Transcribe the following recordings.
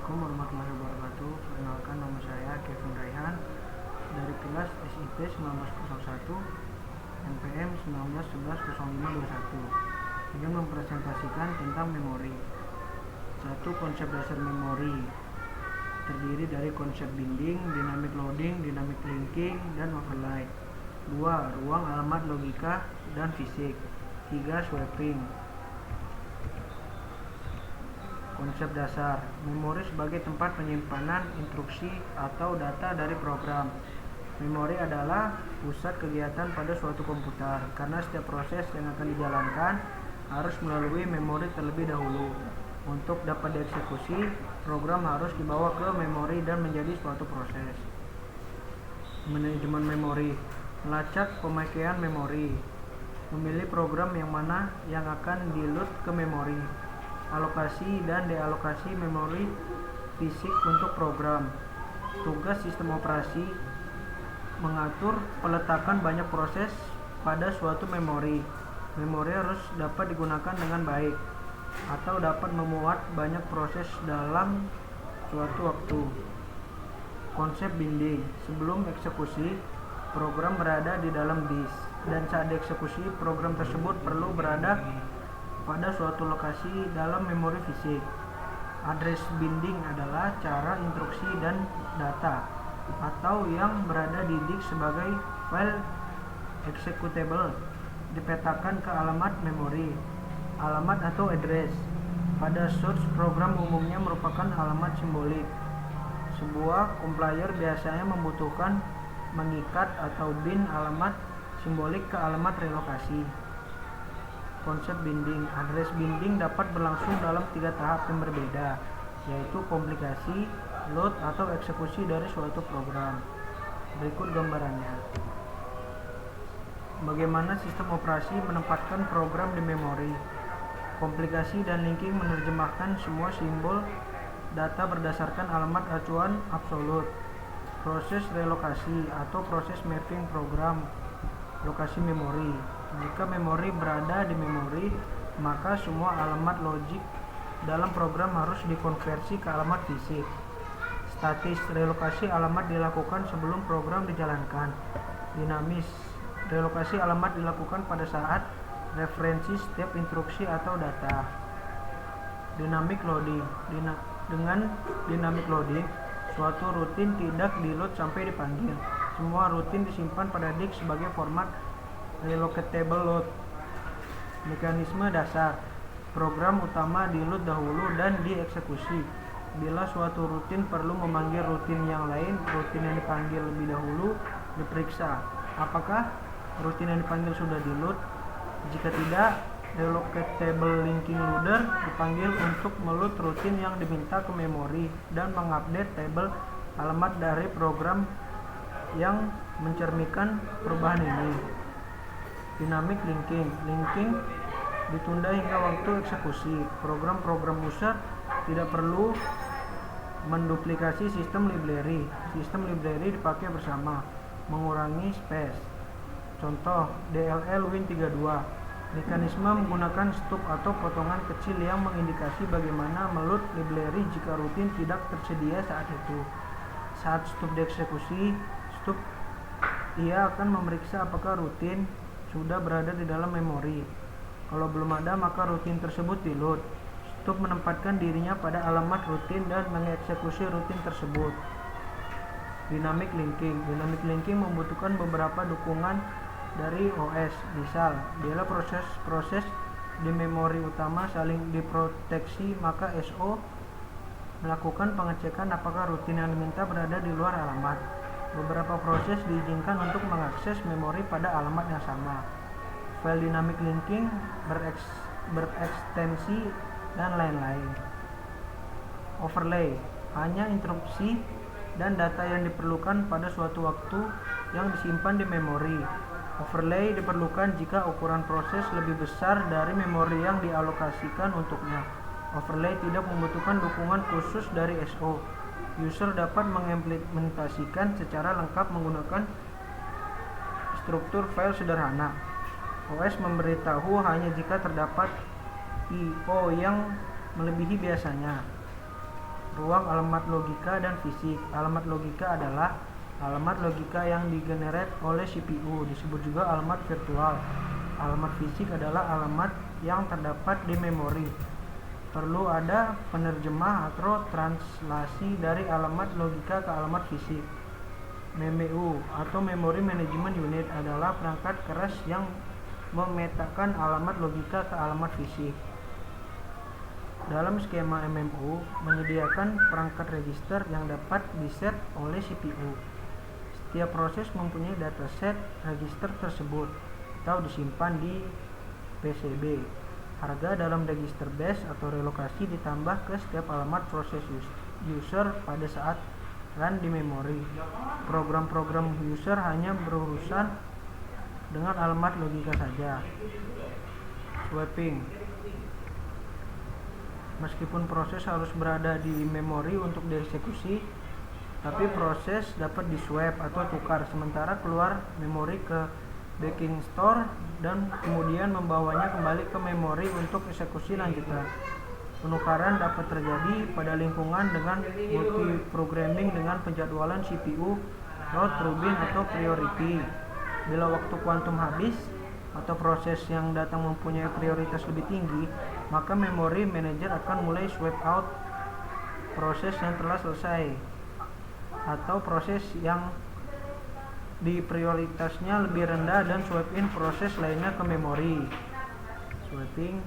Assalamualaikum warahmatullahi wabarakatuh. Perkenalkan, nama saya Kevin Raihan dari kelas SIP 1901 NPM 19110521 ingin mempresentasikan tentang memori. 1. Konsep dasar memori terdiri dari konsep binding, dynamic loading, dynamic linking, dan overlay. 2. Ruang alamat logika dan fisik. 3. Swapping. Konsep dasar memori sebagai tempat penyimpanan instruksi atau data dari program. Memori adalah pusat kegiatan pada suatu komputer karena setiap proses yang akan dijalankan harus melalui memori terlebih dahulu. Untuk dapat dieksekusi, program harus dibawa ke memori dan menjadi suatu proses. Manajemen memori, melacak pemakaian memori, memilih program yang mana yang akan di-load ke memori, alokasi dan dealokasi memori fisik untuk program. Tugas sistem operasi mengatur peletakan banyak proses pada suatu memori. Memori harus dapat digunakan dengan baik atau dapat memuat banyak proses dalam suatu waktu. Konsep binding, sebelum eksekusi, program berada di dalam disk, dan saat dieksekusi, program tersebut perlu berada pada suatu lokasi dalam memori fisik. Address binding adalah cara instruksi dan data atau yang berada di disk sebagai file executable dipetakan ke alamat memori. Alamat atau address pada source program umumnya merupakan alamat simbolik. Sebuah compiler biasanya membutuhkan mengikat atau bind alamat simbolik ke alamat relokasi. Konsep binding, address binding dapat berlangsung dalam 3 tahap yang berbeda, yaitu komplikasi, load, atau eksekusi dari suatu program. Berikut gambarannya. Bagaimana sistem operasi menempatkan program di memori. Komplikasi dan linking menerjemahkan semua simbol data berdasarkan alamat acuan absolut. Proses relokasi atau proses mapping program lokasi memori. Jika memori berada di memori, maka semua alamat logik dalam program harus dikonversi ke alamat fisik. Statis, relokasi alamat dilakukan sebelum program dijalankan. Dinamis, relokasi alamat dilakukan pada saat referensi setiap instruksi atau data. Dynamic loading, dengan dynamic loading, suatu rutin tidak di-load sampai dipanggil. Semua rutin disimpan pada disk sebagai format relocatable load. Mekanisme dasar, program utama di-load dahulu dan dieksekusi. Bila suatu rutin perlu memanggil rutin yang lain, rutin yang dipanggil lebih dahulu diperiksa apakah rutin yang dipanggil sudah di-load. Jika tidak, relocatable linking loader dipanggil untuk meload rutin yang diminta ke memori dan mengupdate tabel alamat dari program yang mencerminkan perubahan ini. Dynamic linking, linking ditunda hingga waktu eksekusi. Program-program user tidak perlu menduplikasi sistem library. Sistem library dipakai bersama, mengurangi space. Contoh, DLL Win32. Mekanisme menggunakan stub atau potongan kecil yang mengindikasi bagaimana meload library jika rutin tidak tersedia saat itu. Saat stub dieksekusi, stub ia akan memeriksa apakah rutin sudah berada di dalam memori. Kalau belum ada, maka rutin tersebut di-load. Stub menempatkan dirinya pada alamat rutin dan mengeksekusi rutin tersebut. Dynamic linking. Dynamic linking membutuhkan beberapa dukungan dari OS. Misal, bila proses-proses di memori utama saling diproteksi, maka SO melakukan pengecekan apakah rutin yang diminta berada di luar alamat. Beberapa proses diizinkan untuk mengakses memori pada alamat yang sama. File dynamic linking, berekstensi, dan lain-lain. Overlay, hanya instruksi dan data yang diperlukan pada suatu waktu yang disimpan di memori. Overlay diperlukan jika ukuran proses lebih besar dari memori yang dialokasikan untuknya. Overlay tidak membutuhkan dukungan khusus dari SO. User dapat mengimplementasikan secara lengkap menggunakan struktur file sederhana. OS memberitahu hanya jika terdapat I/O yang melebihi biasanya. Ruang alamat logika dan fisik. Alamat logika adalah alamat logika yang digenerate oleh CPU, disebut juga alamat virtual. Alamat fisik adalah alamat yang terdapat di memori. Perlu ada penerjemah atau translasi dari alamat logika ke alamat fisik. MMU atau Memory Management Unit adalah perangkat keras yang memetakan alamat logika ke alamat fisik. Dalam skema MMU, menyediakan perangkat register yang dapat diset oleh CPU. Setiap proses mempunyai dataset register tersebut atau disimpan di PCB. Harga dalam register base atau relokasi ditambah ke setiap alamat proses user pada saat run di memori. Program-program user hanya berurusan dengan alamat logika saja. Swapping. Meskipun proses harus berada di memori untuk dieksekusi, tapi proses dapat diswap atau tukar sementara keluar memori ke backing store dan kemudian membawanya kembali ke memori untuk eksekusi lanjutan. Penukaran dapat terjadi pada lingkungan dengan multiprogramming dengan penjadwalan CPU, route robin atau priority. Bila waktu kuantum habis atau proses yang datang mempunyai prioritas lebih tinggi, maka memory manager akan mulai swap out proses yang telah selesai atau proses yang di prioritasnya lebih rendah dan swap in proses lainnya ke memori. Swapping.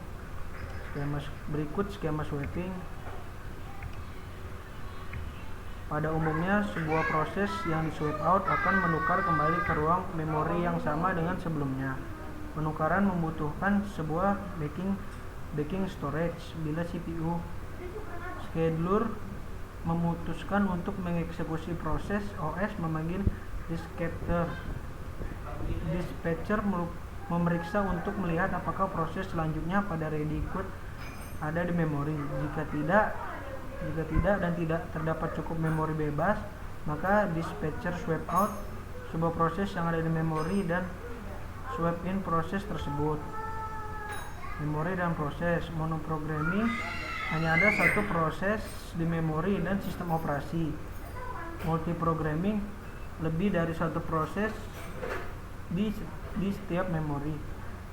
Berikut skema swapping. Pada umumnya, sebuah proses yang di swap out akan menukar kembali ke ruang memori yang sama dengan sebelumnya. Penukaran membutuhkan sebuah backing storage. Bila CPU scheduler memutuskan untuk mengeksekusi proses, OS memanggil dispatcher memeriksa untuk melihat apakah proses selanjutnya pada ready queue ada di memori. Jika tidak dan tidak terdapat cukup memori bebas, maka dispatcher swap out sebuah proses yang ada di memori dan swap in proses tersebut. Memori dan proses. Monoprogramming, hanya ada satu proses di memori dan sistem operasi. Multiprogramming, lebih dari satu proses di setiap memori.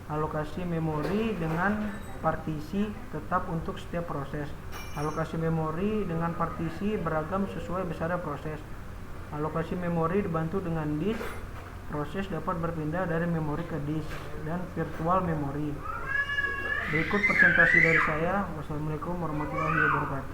Alokasi memori dengan partisi tetap untuk setiap proses. Alokasi memori dengan partisi beragam sesuai besar proses. Alokasi memori dibantu dengan disk. Proses dapat berpindah dari memori ke disk dan virtual memory. Berikut presentasi dari saya. Wassalamualaikum warahmatullahi wabarakatuh.